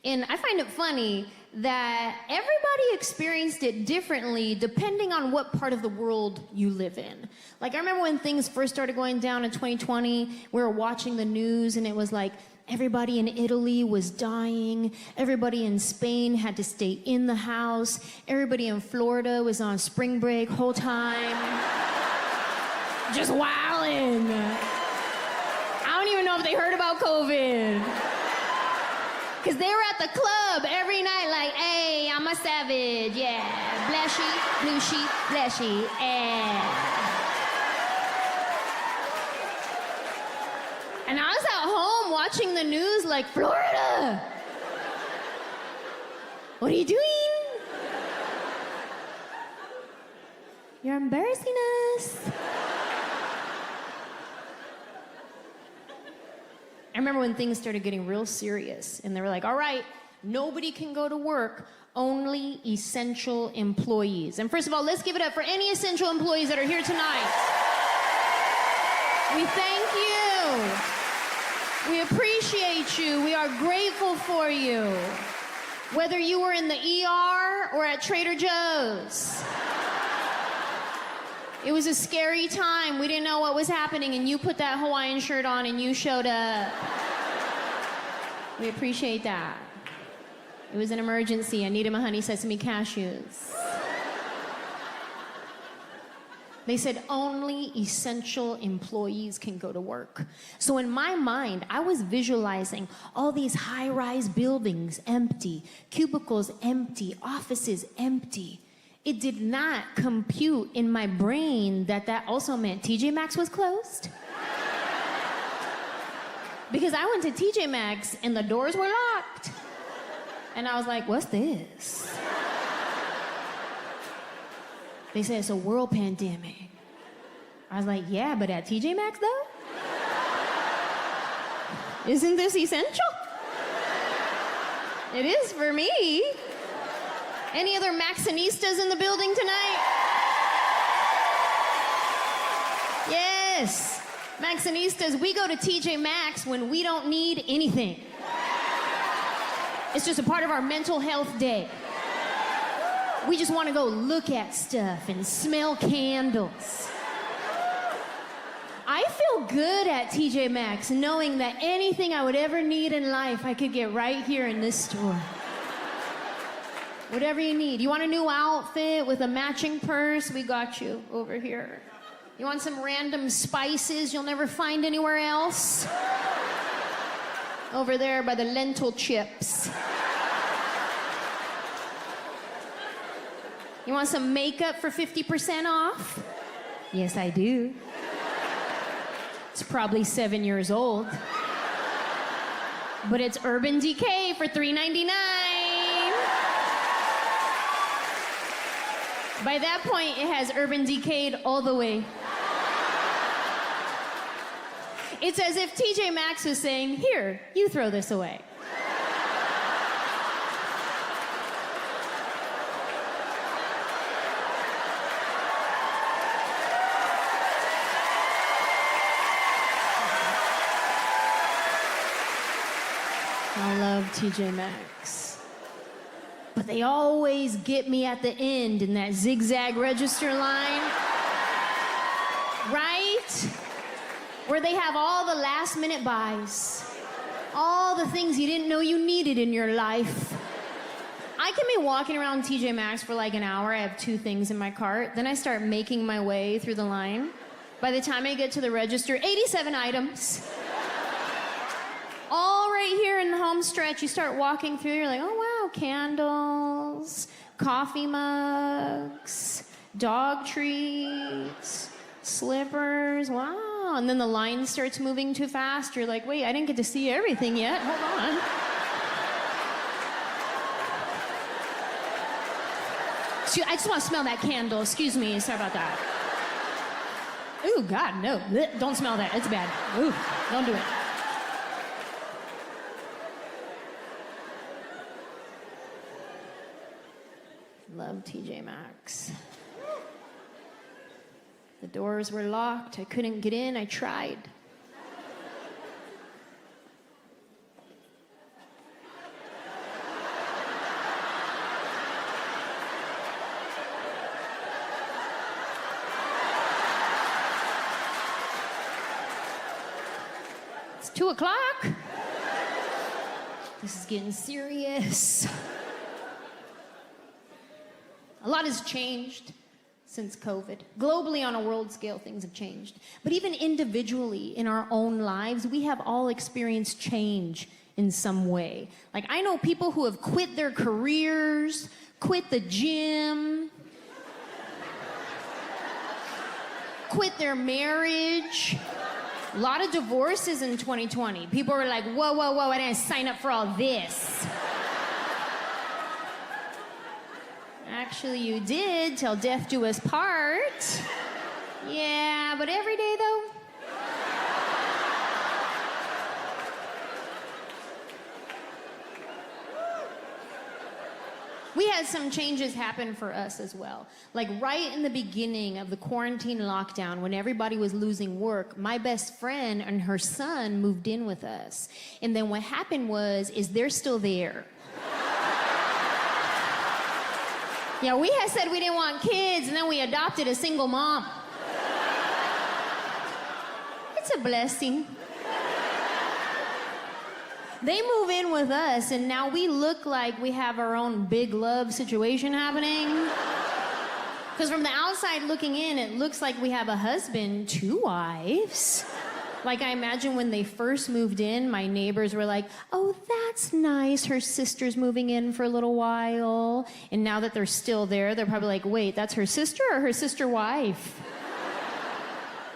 And I find it funny that everybody experienced it differently depending on what part of the world you live in. Like, I remember when things first started going down in 2020, we were watching the news and it was like, everybody in Italy was dying. Everybody in Spain had to stay in the house. Everybody in Florida was on spring break whole time. Just wildin'. I don't even know if they heard about COVID. Because they were at the club every night like, hey, I'm a savage, yeah. Black sheep, blue sheep, black sheep, yeah. And I was at home watching the news like, Florida! What are you doing? You're embarrassing us. I remember when things started getting real serious and they were like, all right, nobody can go to work, only essential employees. And first of all, let's give it up for any essential employees that are here tonight. We thank you. We appreciate you. We are grateful for you. Whether you were in the ER or at Trader Joe's. It was a scary time. We didn't know what was happening, and you put that Hawaiian shirt on and you showed up. We appreciate that. It was an emergency. I needed my honey sesame cashews. They said only essential employees can go to work. So in my mind, I was visualizing all these high-rise buildings empty, cubicles empty, offices empty. It did not compute in my brain that that also meant TJ Maxx was closed. Because I went to TJ Maxx and the doors were locked. And I was like, what's this? They said it's a world pandemic. I was like, yeah, but at TJ Maxx though? Isn't this essential? It is for me. Any other Maxinistas in the building tonight? Yes, Maxinistas, we go to TJ Maxx when we don't need anything. It's just a part of our mental health day. We just want to go look at stuff and smell candles. I feel good at TJ Maxx knowing that anything I would ever need in life, I could get right here in this store. Whatever you need. You want a new outfit with a matching purse? We got you over here. You want some random spices you'll never find anywhere else? Over there by the lentil chips. You want some makeup for 50% off? Yes, I do. It's probably 7 years old. But it's Urban Decay for $3.99. By that point, it has Urban Decayed all the way. It's as if TJ Maxx was saying, here, you throw this away. I love TJ Maxx. But they always get me at the end in that zigzag register line. Right? Where they have all the last minute buys. All the things you didn't know you needed in your life. I can be walking around TJ Maxx for like an hour. I have 2 things in my cart. Then I start making my way through the line. By the time I get to the register, 87 items. All right here in the home stretch, you start walking through, you're like, oh wow, candles, coffee mugs, dog treats, slippers, wow. And then the line starts moving too fast. You're like, wait, I didn't get to see everything yet. Hold on. I just want to smell that candle. Excuse me. Sorry about that. Ooh, God, no. Blech, don't smell that. It's bad. Ooh, don't do it. Love TJ Maxx. The doors were locked. I couldn't get in. I tried. 2 o'clock. This is getting serious. A lot has changed since COVID. Globally, on a world scale, things have changed. But even individually, in our own lives, we have all experienced change in some way. Like, I know people who have quit their careers, quit the gym, quit their marriage. A lot of divorces in 2020. People were like, whoa, whoa, whoa, I didn't sign up for all this. Actually, you did, till death do us part. Yeah, but every day, though? We had some changes happen for us as well. Like right in the beginning of the quarantine lockdown, when everybody was losing work, my best friend and her son moved in with us. And then what happened is they're still there. Yeah, we had said we didn't want kids, and then we adopted a single mom. It's a blessing. They move in with us, and now we look like we have our own big love situation happening. Because from the outside looking in, it looks like we have a husband, 2 wives. Like, I imagine when they first moved in, my neighbors were like, oh, that's nice, her sister's moving in for a little while. And now that they're still there, they're probably like, wait, that's her sister or her sister wife?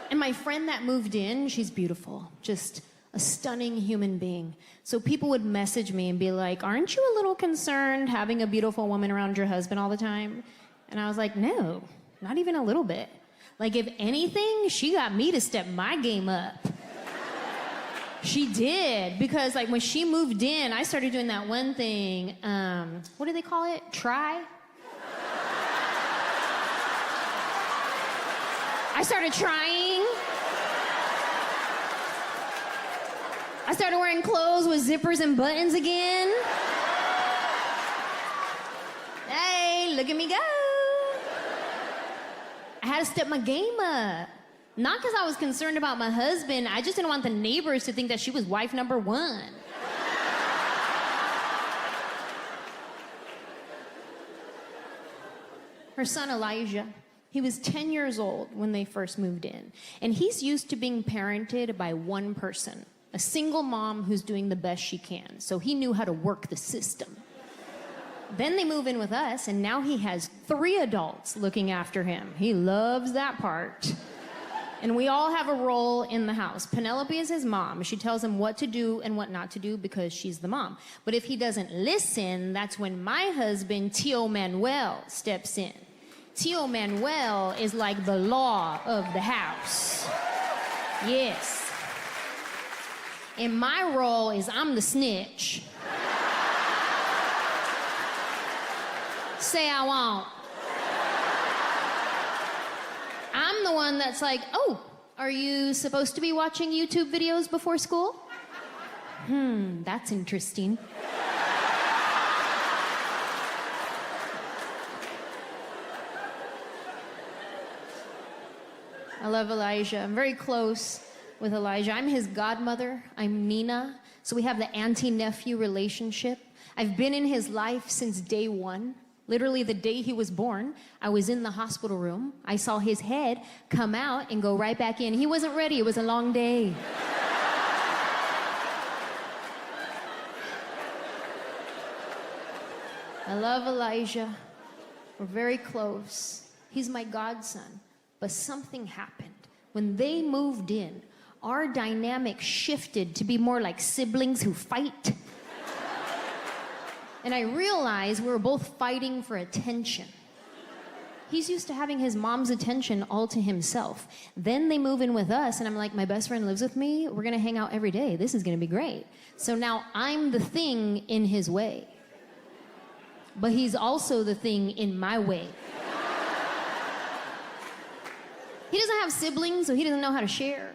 And my friend that moved in, she's beautiful, just a stunning human being. So people would message me and be like, aren't you a little concerned having a beautiful woman around your husband all the time? And I was like, no, not even a little bit. Like, if anything, she got me to step my game up. She did, because like when she moved in, I started doing that one thing, what do they call it? Try? I started trying. I started wearing clothes with zippers and buttons again. Hey, look at me go. I had to step my game up. Not because I was concerned about my husband, I just didn't want the neighbors to think that she was wife number 1. Her son Elijah, he was 10 years old when they first moved in. And he's used to being parented by one person, a single mom who's doing the best she can. So he knew how to work the system. Then they move in with us, and now he has 3 adults looking after him. He loves that part. And we all have a role in the house. Penelope is his mom. She tells him what to do and what not to do because she's the mom. But if he doesn't listen, that's when my husband, Tio Manuel, steps in. Tio Manuel is like the law of the house. Yes. And my role is I'm the snitch. Say I won't. I'm the one that's like, oh, are you supposed to be watching YouTube videos before school? That's interesting. I love Elijah. I'm very close with Elijah. I'm his godmother. I'm Nina. So we have the auntie-nephew relationship. I've been in his life since day 1. Literally the day he was born, I was in the hospital room. I saw his head come out and go right back in. He wasn't ready. It was a long day. I love Elijah. We're very close. He's my godson. But something happened. When they moved in, our dynamic shifted to be more like siblings who fight. And I realized we were both fighting for attention. He's used to having his mom's attention all to himself. Then they move in with us, and I'm like, my best friend lives with me. We're gonna hang out every day. This is gonna be great. So now I'm the thing in his way. But he's also the thing in my way. He doesn't have siblings, so he doesn't know how to share.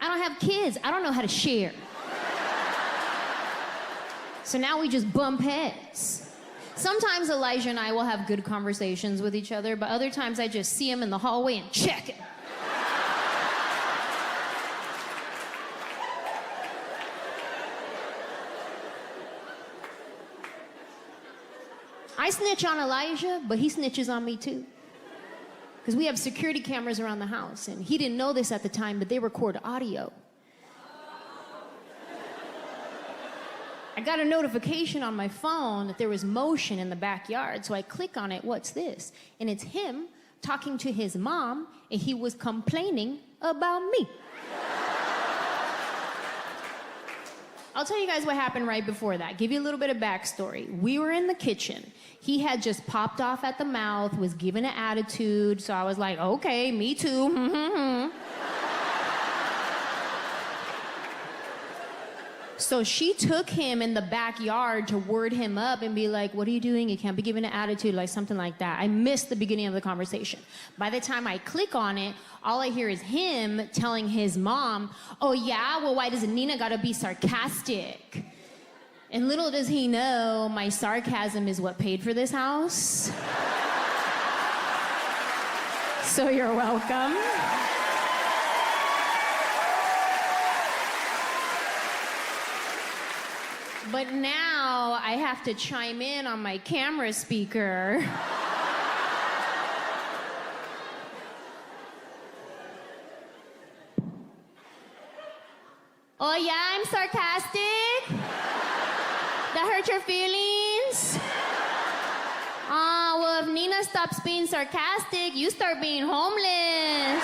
I don't have kids. I don't know how to share. So now we just bump heads. Sometimes Elijah and I will have good conversations with each other, but other times I just see him in the hallway and check him. I snitch on Elijah, but he snitches on me too. Because we have security cameras around the house, and he didn't know this at the time, but they record audio. I got a notification on my phone that there was motion in the backyard, so I click on it, what's this? And it's him talking to his mom, and he was complaining about me. I'll tell you guys what happened right before that. Give you a little bit of backstory. We were in the kitchen. He had just popped off at the mouth, was given an attitude, so I was like, okay, me too. So she took him in the backyard to word him up and be like, what are you doing? You can't be giving an attitude, like something like that. I missed the beginning of the conversation. By the time I click on it, all I hear is him telling his mom, oh yeah, well why does Nina gotta be sarcastic? And little does he know, my sarcasm is what paid for this house. So you're welcome. But now I have to chime in on my camera speaker. Oh yeah, I'm sarcastic? That hurt your feelings? Well, if Nina stops being sarcastic, you start being homeless.